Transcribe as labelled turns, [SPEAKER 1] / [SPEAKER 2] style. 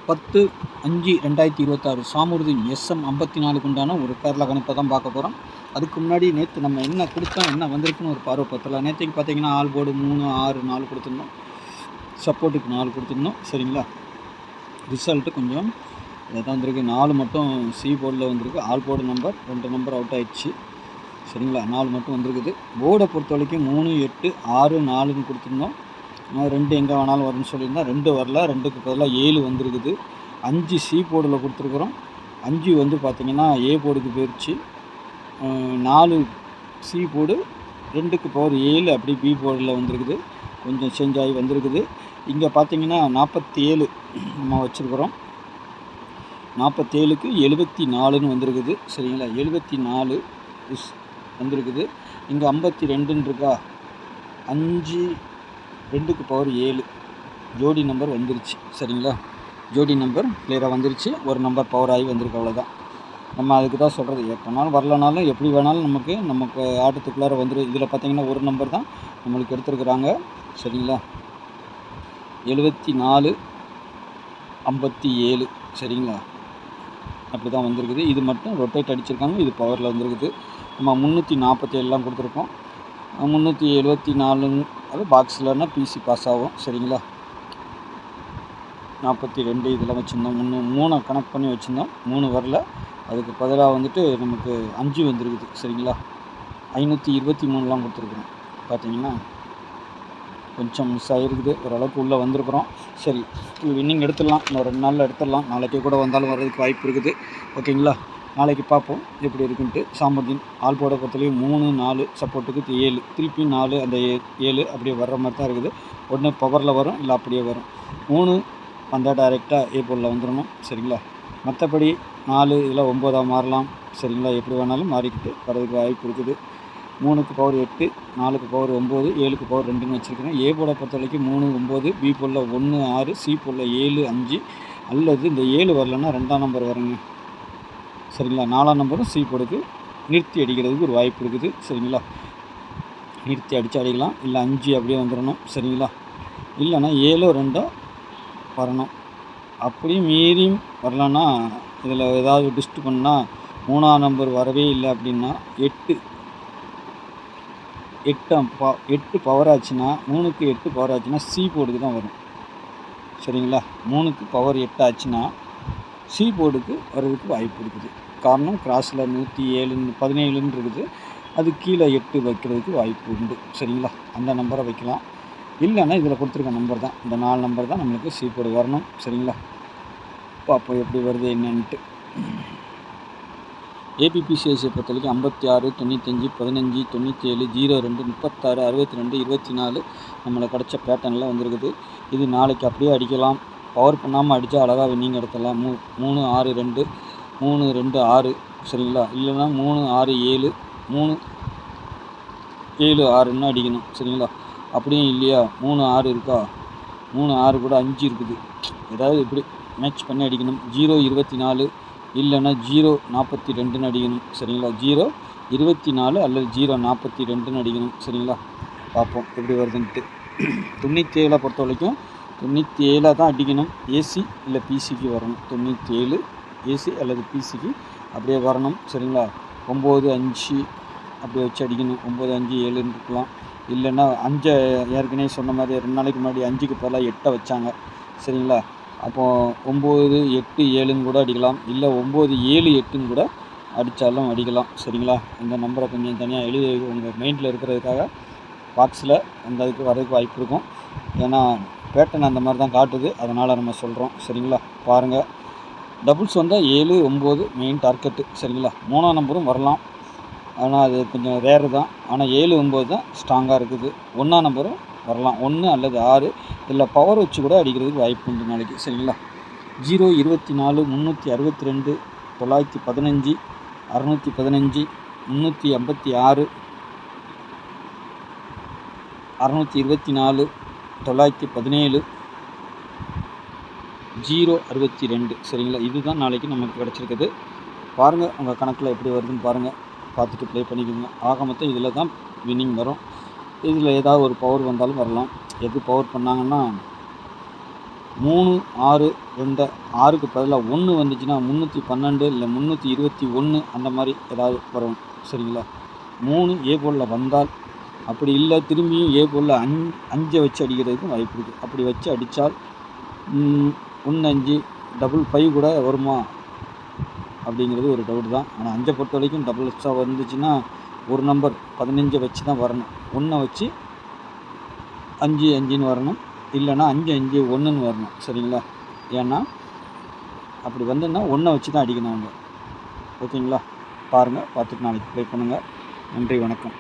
[SPEAKER 1] 10/5/2026 சாமுர்தீன் SM 54க்கு உண்டான ஒரு கேரளா கணிப்பை தான் பார்க்க போகிறோம். அதுக்கு முன்னாடி நேற்று நம்ம என்ன கொடுத்தோம், என்ன வந்திருக்குன்னு ஒரு பார்வை பார்த்தலாம். நேற்றுக்கு பார்த்தீங்கன்னா ஆல் போர்டு 3, 6, 4 கொடுத்துருந்தோம். சப்போர்ட்டுக்கு 4 கொடுத்துருந்தோம். சரிங்களா, ரிசல்ட்டு கொஞ்சம் இதான் வந்திருக்கு. 4 மட்டும் சி போர்டில் வந்திருக்கு. All board number 2 number out ஆகிடுச்சு. சரிங்களா, 4 மட்டும் வந்திருக்குது. போர்டை பொறுத்த வரைக்கும் 3, 8, 6, 4ன்னு கொடுத்துருந்தோம். 2 எங்கே வேணாலும் வரும்னு சொல்லியிருந்தோம். 2 வரல, 2க்கு பதிலாக 7 வந்திருக்குது. 5 சி போர்டில் கொடுத்துருக்குறோம். 5 வந்து பார்த்திங்கன்னா ஏ போர்டுக்கு போயிடுச்சு. 4 சி போர்டு, 2க்கு பவர் 7 அப்படி பி போர்டில் வந்திருக்குது. கொஞ்சம் சேஞ்ச் ஆகி வந்திருக்குது. இங்கே பார்த்திங்கன்னா 47 நம்ம வச்சுருக்குறோம். 47க்கு 74ன்னு வந்திருக்குது. சரிங்களா, 74 வந்திருக்குது. இங்கே 52ன்னு இருக்கா, 5 2க்கு பவர் 7 ஜோடி நம்பர் வந்துருச்சு. சரிங்களா, ஜோடி நம்பர் கிளியராக வந்துருச்சு. ஒரு நம்பர் பவர் ஆகி வந்திருக்கு, அவ்வளோதான். நம்ம அதுக்கு தான் சொல்கிறது, எப்போனாலும் வரலனாலும் எப்படி வேணாலும் நமக்கு ஆட்டத்துக்குள்ளார வந்துடும். இதில் பார்த்திங்கன்னா ஒரு நம்பர் தான் நம்மளுக்கு எடுத்துருக்குறாங்க. சரிங்களா, 74 57. சரிங்களா, அப்படி தான் வந்திருக்குது. இது மட்டும் ரொட்டேட் அடிச்சிருக்காங்க. இது பவரில் வந்திருக்குது. நம்ம 347 கொடுத்துருக்கோம். 374 அது பாக்ஸில்னா பிசி பாஸ் ஆகும். சரிங்களா, 42 இதெல்லாம் வச்சுருந்தோம். 3 கனெக்ட் பண்ணி வச்சுருந்தோம். 3 வரல, அதுக்கு பதிலாக வந்துட்டு நமக்கு 5 வந்துருக்குது. சரிங்களா, 523 கொடுத்துருக்குறோம். பார்த்தீங்கன்னா கொஞ்சம் மிஸ் ஆகிருக்குது. ஓரளவுக்கு உள்ளே வந்திருக்குறோம். சரி, வின்னிங் எடுத்துடலாம். இன்னும் 2 நாளில் எடுத்துடலாம். நாளைக்கே கூட வந்தாலும் வர்றதுக்கு வாய்ப்பு இருக்குது. ஓகேங்களா, நாளைக்கு பார்ப்போம் எப்படி இருக்குன்ட்டு. சாமுர்தீன் ஆல் போர்டை பொறுத்தவரையும் 3, 4 சப்போர்ட்டுக்கு 7, திருப்பி 4 அந்த 7 அப்படியே வர்ற மாதிரி தான் இருக்குது. ஒன்று பவரில் வரும், இல்லை அப்படியே வரும். 3 வந்தால் டைரெக்டாக ஏ போர்டில் வந்துடணும். சரிங்களா, மற்றபடி 4 இதில் 9 மாறலாம். சரிங்களா, எப்படி வேணாலும் மாறிக்கிட்டு வர்றதுக்கு வாய்ப்பு இருக்குது. 3க்கு பவர் 8, 4க்கு பவர் 9, 7க்கு பவர் 2ன்னு வச்சுருக்கிறேன். ஏ போர்டை பொறுத்த வரைக்கும் 3, 9, பி போர்டில் 1, 6, சி போர்டில் 7, 5 அல்லது இந்த 7 வரலன்னா 2ஆம் நம்பர் வருங்க. சரிங்களா, 4ஆம் நம்பரும் சி போர்டுக்கு நிறுத்தி அடிக்கிறதுக்கு ஒரு வாய்ப்பு இருக்குது. சரிங்களா, நிறுத்தி அடித்து அடிக்கலாம். இல்லை 5 அப்படியே வந்துடணும். சரிங்களா, இல்லைன்னா 7, 2 வரணும். அப்படியும் மீறியும் வரலன்னா இதில் ஏதாவது டிஸ்ட் பண்ணால் 3ஆம் நம்பர் வரவே இல்லை அப்படின்னா 8 பவர் ஆச்சுன்னா 3க்கு 8 பவர் ஆச்சுன்னா சி போர்டுக்கு தான் வரும். சரிங்களா, 3க்கு பவர் 8 ஆச்சுன்னா சி போர்டுக்கு வர்றதுக்கு வாய்ப்பு இருக்குது. காரணம் கிராஸில் 117 இருக்குது. அது கீழே 8 வைக்கிறதுக்கு வாய்ப்பு உண்டு. சரிங்களா, அந்த நம்பரை வைக்கலாம். இல்லைன்னா இதில் கொடுத்துருக்க நம்பர் தான், இந்த 4 நம்பர் தான் நம்மளுக்கு சி போர்டு வரணும். சரிங்களா, பார்ப்போம் எப்படி வருது என்னன்ட்டு. ஏபிபிசிஎஸ்சியை பொறுத்த வரைக்கும் 56, 95, 15, 97, 02, 36, 62, 24 நம்மளுக்கு கிடச்ச பேட்டர்னில் வந்திருக்குது. இது நாளைக்கு அப்படியே அடிக்கலாம். பவர் பண்ணாமல் அடித்தா அழகாக வின்னிங் எடுத்துடலாம். 3, 6, 2, 3, 2, 6. சரிங்களா, இல்லைன்னா 3, 6, 7, 3, 7, 6ன்னு அடிக்கணும். சரிங்களா, அப்படியும் இல்லையா 3, 6 இருக்கா, 3, 6 கூட 5 இருக்குது. ஏதாவது இப்படி மேட்ச் பண்ணி அடிக்கணும். 0, 24 இல்லைன்னா 0, 42ன்னு அடிக்கணும். சரிங்களா, 0, 24 அல்லது 0, 42ன்னு அடிக்கணும். சரிங்களா, பார்ப்போம் எப்படி வருதுன்ட்டு. 97 பொறுத்த வரைக்கும் 97 தான் அடிக்கணும். ஏசி இல்லை பிசிக்கு வரணும். 97 ஏசி அல்லது பிசிக்கு அப்படியே வரணும். சரிங்களா, 9, 5 அப்படியே வச்சு அடிக்கணும். 9, 5, 7ன்னு இருக்கலாம். இல்லைன்னா 5 ஏற்கனவே சொன்ன மாதிரி 2 நாளைக்கு முன்னாடி 5க்கு பதிலாக 8 வச்சாங்க. சரிங்களா, அப்போது 9, 8, 7ன்னு கூட அடிக்கலாம். இல்லை 9, 7, 8ன்னு கூட அடித்தாலும் அடிக்கலாம். சரிங்களா, இந்த நம்பரை கொஞ்சம் தனியாக எழுதி உங்கள் மைண்டில் இருக்கிறதுக்காக பாக்ஸில் அந்த அதுக்கு வரதுக்கு வாய்ப்பு இருக்கும். ஏன்னா பேட்டர்ன் அந்த மாதிரி தான் காட்டுது, அதனால் நம்ம சொல்கிறோம். சரிங்களா, பாருங்கள். டபுள்ஸ் வந்தால் 7, 9 மெயின் டார்கெட்டு. சரிங்களா, 3ஆம் நம்பரும் வரலாம், ஆனால் அது கொஞ்சம் ரேரு தான். ஆனால் 7, 9 தான் ஸ்ட்ராங்காக இருக்குது. 1ஆம் நம்பரும் வரலாம், 1 அல்லது 6 இல்லை பவர் வச்சு கூட அடிக்கிறதுக்கு வாய்ப்பு உண்டு நாளைக்கு. சரிங்களா, 0, 24, 362, 915, 615, 356, 624, 917, 062. சரிங்களா, இதுதான் நாளைக்கு நமக்கு கிடச்சிருக்குது. பாருங்கள் உங்கள் கணக்கில் எப்படி வருதுன்னு பாருங்கள், பார்த்துட்டு ப்ளே பண்ணிக்கோங்க. ஆக மொத்தம் இதில் தான் வின்னிங் வரும். இதில் ஏதாவது ஒரு பவர் வந்தாலும் வரலாம். எது பவர் பண்ணாங்கன்னா 3 6 2 6க்கு பதிலாக 1 வந்துச்சுன்னா 312 இல்லை 321 அந்த மாதிரி ஏதாவது வரும். சரிங்களா? 3 ஏ போர்டில் வந்தால், அப்படி இல்லை திரும்பியும் ஏ போர்டில் 5 வச்சு அடிக்கிறதுக்கும் வாய்ப்பு இருக்குது. அப்படி வச்சு அடித்தால் 15 5 கூட வருமா அப்படிங்கிறது ஒரு டவுட் தான். ஆனால் 5 பொறுத்த வரைக்கும் டபுள் எக்ஸ்ட்ரா வந்துச்சுன்னா ஒரு நம்பர் 15 வச்சு தான் வரணும். 1 வச்சு 5 5ன்னு வரணும், இல்லைன்னா 5 5 1ன்னு வரணும். சரிங்களா? ஏன்னா அப்படி வந்துன்னா 1 வச்சு தான் அடிக்கணும் அவங்க. ஓகேங்களா? பாருங்கள், பார்த்துட்டு நாளைக்கு ப்ளே பண்ணுங்கள். நன்றி, வணக்கம்.